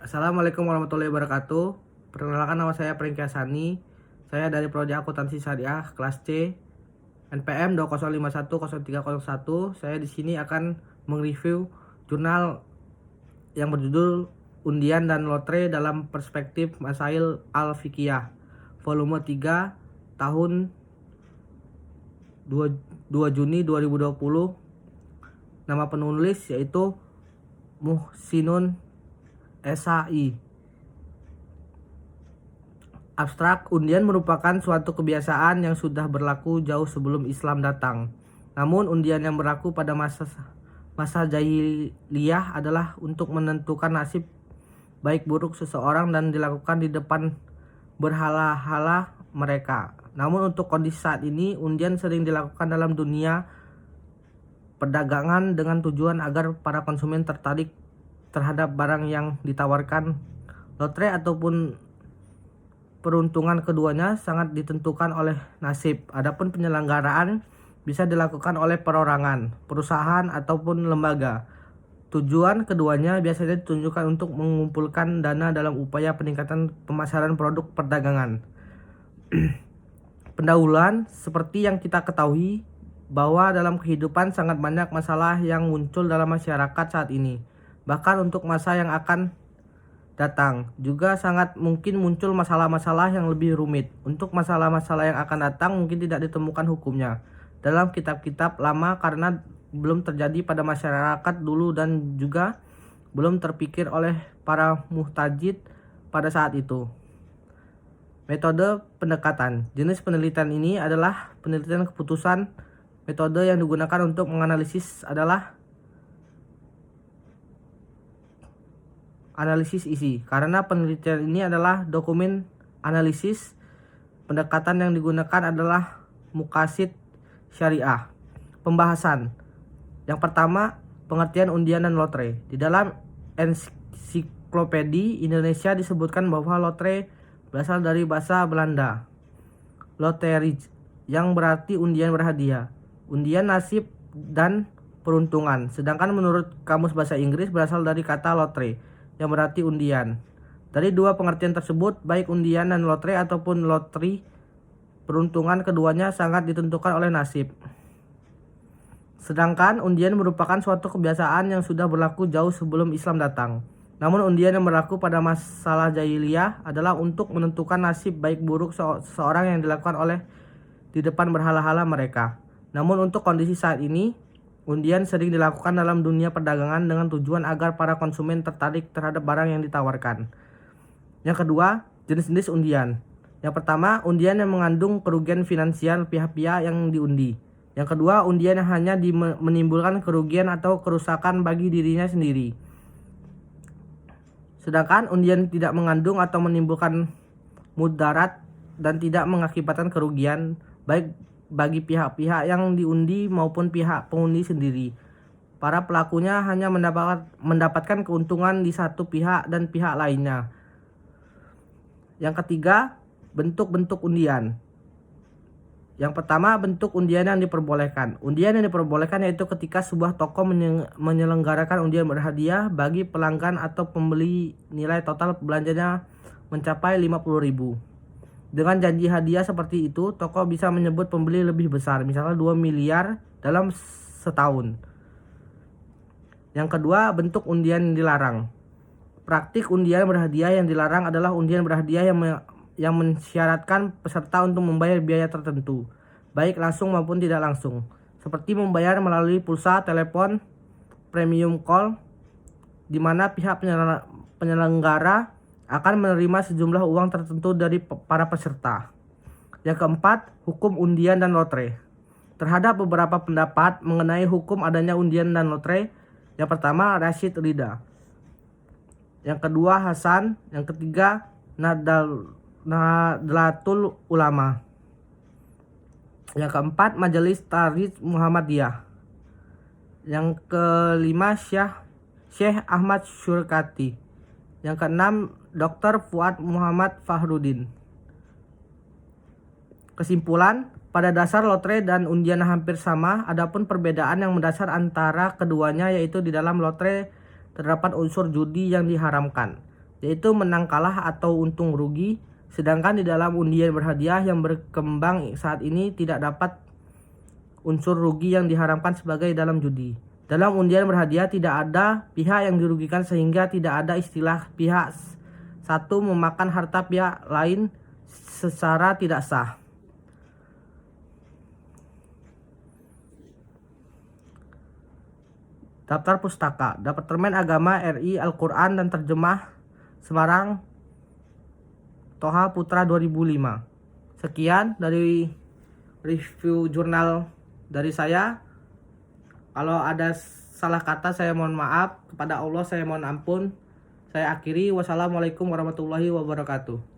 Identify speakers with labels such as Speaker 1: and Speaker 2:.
Speaker 1: Assalamualaikum warahmatullahi wabarakatuh. Perkenalkan, nama saya Pringky Hasani. Saya dari Prodi Akuntansi Syariah kelas C, NPM 205103001. Saya di sini akan mereview jurnal yang berjudul Undian dan Lotre dalam Perspektif Masail Al-Fiqhiyah, volume 3, tahun 2 Juni 2020. Nama penulis yaitu Muhsinun SAI. Abstrak, undian merupakan suatu kebiasaan yang sudah berlaku jauh sebelum Islam datang. Namun undian yang berlaku pada masa jahiliyah adalah untuk menentukan nasib baik buruk seseorang dan dilakukan di depan berhala-hala mereka. Namun untuk kondisi saat ini, undian sering dilakukan dalam dunia perdagangan dengan tujuan agar para konsumen tertarik terhadap barang yang ditawarkan. Lotre ataupun peruntungan keduanya sangat ditentukan oleh nasib. Adapun penyelenggaraan bisa dilakukan oleh perorangan, perusahaan ataupun lembaga. Tujuan keduanya biasanya ditunjukkan untuk mengumpulkan dana dalam upaya peningkatan pemasaran produk perdagangan. Pendahuluan, seperti yang kita ketahui bahwa dalam kehidupan sangat banyak masalah yang muncul dalam masyarakat saat ini. Bahkan untuk masa yang akan datang juga sangat mungkin muncul masalah-masalah yang lebih rumit. Untuk masalah-masalah yang akan datang mungkin tidak ditemukan hukumnya dalam kitab-kitab lama karena belum terjadi pada masyarakat dulu dan juga belum terpikir oleh para muhtajid pada saat itu. Metode pendekatan. Jenis penelitian ini adalah penelitian keputusan. Metode yang digunakan untuk menganalisis adalah analisis isi. Karena penelitian ini adalah dokumen analisis, pendekatan yang digunakan adalah muqasid syariah. Pembahasan. Yang pertama, pengertian undian dan lotre. Di dalam ensiklopedia Indonesia disebutkan bahwa lotre berasal dari bahasa Belanda, loterij, yang berarti undian berhadiah, undian nasib dan peruntungan. Sedangkan menurut Kamus Bahasa Inggris berasal dari kata lotre, yang berarti undian. Dari dua pengertian tersebut, baik undian dan lotre ataupun lotri, peruntungan keduanya sangat ditentukan oleh nasib. Sedangkan undian merupakan suatu kebiasaan yang sudah berlaku jauh sebelum Islam datang. Namun undian yang berlaku pada masalah jahiliyah adalah untuk menentukan nasib baik buruk seseorang yang dilakukan oleh di depan berhala-hala mereka. Namun untuk kondisi saat ini, undian sering dilakukan dalam dunia perdagangan dengan tujuan agar para konsumen tertarik terhadap barang yang ditawarkan. Yang kedua, jenis-jenis undian. Yang pertama, undian yang mengandung kerugian finansial pihak-pihak yang diundi. Yang kedua, undian yang hanya menimbulkan kerugian atau kerusakan bagi dirinya sendiri. Sedangkan undian tidak mengandung atau menimbulkan mudarat dan tidak mengakibatkan kerugian baik bagi pihak-pihak yang diundi maupun pihak pengundi sendiri. Para pelakunya hanya mendapatkan keuntungan di satu pihak dan pihak lainnya. Yang ketiga, bentuk-bentuk undian. Yang pertama, bentuk undian yang diperbolehkan. Undian yang diperbolehkan yaitu ketika sebuah toko menyelenggarakan undian berhadiah bagi pelanggan atau pembeli, nilai total belanjanya mencapai 50.000. Dengan janji hadiah seperti itu, toko bisa menyebut pembeli lebih besar, misalnya 2 miliar dalam setahun. Yang kedua, bentuk undian yang dilarang. Praktik undian berhadiah yang dilarang adalah undian berhadiah yang mensyaratkan peserta untuk membayar biaya tertentu, baik langsung maupun tidak langsung, seperti membayar melalui pulsa, telepon, premium call, di mana pihak penyelenggara akan menerima sejumlah uang tertentu dari para peserta. Yang keempat, hukum undian dan lotre. Terhadap beberapa pendapat mengenai hukum adanya undian dan lotre. Yang pertama, Rashid Ridha. Yang kedua, Hasan. Yang ketiga, Nadlatul Ulama. Yang keempat, Majelis Tarikh Muhammadiyah. Yang kelima, Syekh Ahmad Syurkati. Yang keenam, Dr. Fuad Muhammad Fahrudin. Kesimpulan, pada dasar lotre dan undian hampir sama, adapun perbedaan yang mendasar antara keduanya yaitu di dalam lotre terdapat unsur judi yang diharamkan. yaitu menang kalah atau untung rugi. Sedangkan di dalam undian berhadiah yang berkembang saat ini tidak dapat unsur rugi yang diharamkan sebagai dalam judi. Dalam undian berhadiah tidak ada pihak yang dirugikan sehingga tidak ada istilah pihak satu memakan harta pihak lain secara tidak sah. Daftar Pustaka Departemen Agama RI Al-Quran dan Terjemah Semarang Toha Putra 2005. Sekian dari review jurnal dari saya. Kalau ada salah kata saya mohon maaf, kepada Allah saya mohon ampun. Saya akhiri. Wassalamualaikum warahmatullahi wabarakatuh.